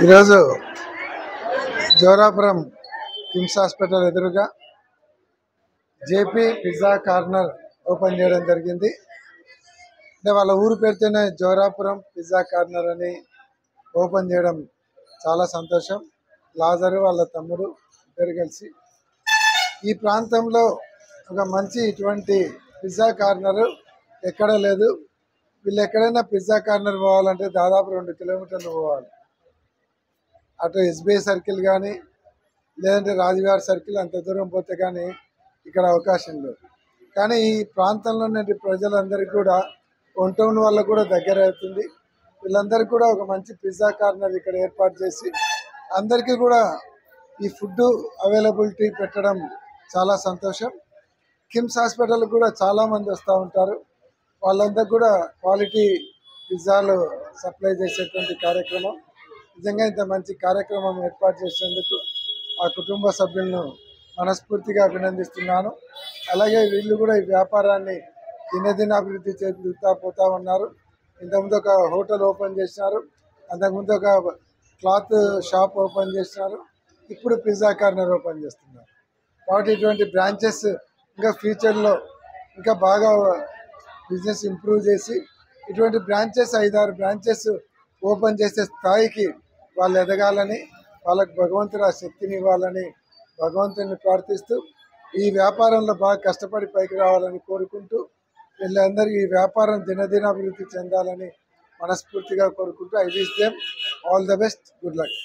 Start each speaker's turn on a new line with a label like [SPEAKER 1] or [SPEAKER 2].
[SPEAKER 1] ఈరోజు జోరాపురం కిమ్స్ హాస్పిటల్ ఎదురుగా JP pizza corner open చేయడం జరిగింది. అంటే వాళ్ళ ఊరు పేరుతోనే జోరాపురం పిజ్జా కార్నర్ అని ఓపెన్ చేయడం చాలా సంతోషం. లాజరు వాళ్ళ తమ్ముడు ఇద్దరు కలిసి ఈ ప్రాంతంలో ఒక మంచి ఇటువంటి పిజ్జా కార్నర్ ఎక్కడ లేదు. వీళ్ళు ఎక్కడైనా పిజ్జా కార్నర్ పోవాలంటే దాదాపు 2 కిలోమీటర్లు పోవాలి. అటు ఎస్బీఐ సర్కిల్ కానీ లేదంటే రాజవిహార్ సర్కిల్ అంత దూరం పోతే కానీ ఇక్కడ అవకాశం లేదు. కానీ ఈ ప్రాంతంలోని ప్రజలందరికీ కూడా టౌన్ వాళ్ళకు కూడా దగ్గర అవుతుంది. వీళ్ళందరికీ కూడా ఒక మంచి పిజ్జా కార్నర్ ఇక్కడ ఏర్పాటు చేసి అందరికీ కూడా ఈ ఫుడ్ అవైలబిలిటీ పెట్టడం చాలా సంతోషం. కిమ్స్ హాస్పిటల్ కూడా చాలామంది వస్తూ ఉంటారు. వాళ్ళందరికీ కూడా క్వాలిటీ పిజ్జాలు సప్లై చేసేటువంటి కార్యక్రమం. నిజంగా ఇంత మంచి కార్యక్రమం ఏర్పాటు చేసేందుకు ఆ కుటుంబ సభ్యులను మనస్ఫూర్తిగా అభినందిస్తున్నాను. అలాగే వీళ్ళు కూడా ఈ వ్యాపారాన్ని దినదినాభివృద్ధి చెందుతూ పోతా ఉన్నారు. ఇంతకుముందు ఒక హోటల్ ఓపెన్ చేసినారు, అంతకుముందు ఒక క్లాత్ షాప్ ఓపెన్ చేసినారు, ఇప్పుడు పిజ్జా కార్నర్ ఓపెన్ చేస్తున్నారు. కాబట్టి ఇటువంటి బ్రాంచెస్ ఇంకా ఫ్యూచర్లో ఇంకా బాగా బిజినెస్ ఇంప్రూవ్ చేసి ఇటువంటి బ్రాంచెస్ 5-6 బ్రాంచెస్ ఓపెన్ చేసే స్థాయికి వాళ్ళు ఎదగాలని, వాళ్ళకు భగవంతుడు ఆ శక్తిని ఇవ్వాలని భగవంతుని ప్రార్థిస్తూ ఈ వ్యాపారంలో బాగా కష్టపడి పైకి రావాలని కోరుకుంటూ వీళ్ళందరూ ఈ వ్యాపారం దినదినాభివృద్ధి చెందాలని మనస్ఫూర్తిగా కోరుకుంటూ I wish them all the best, good luck.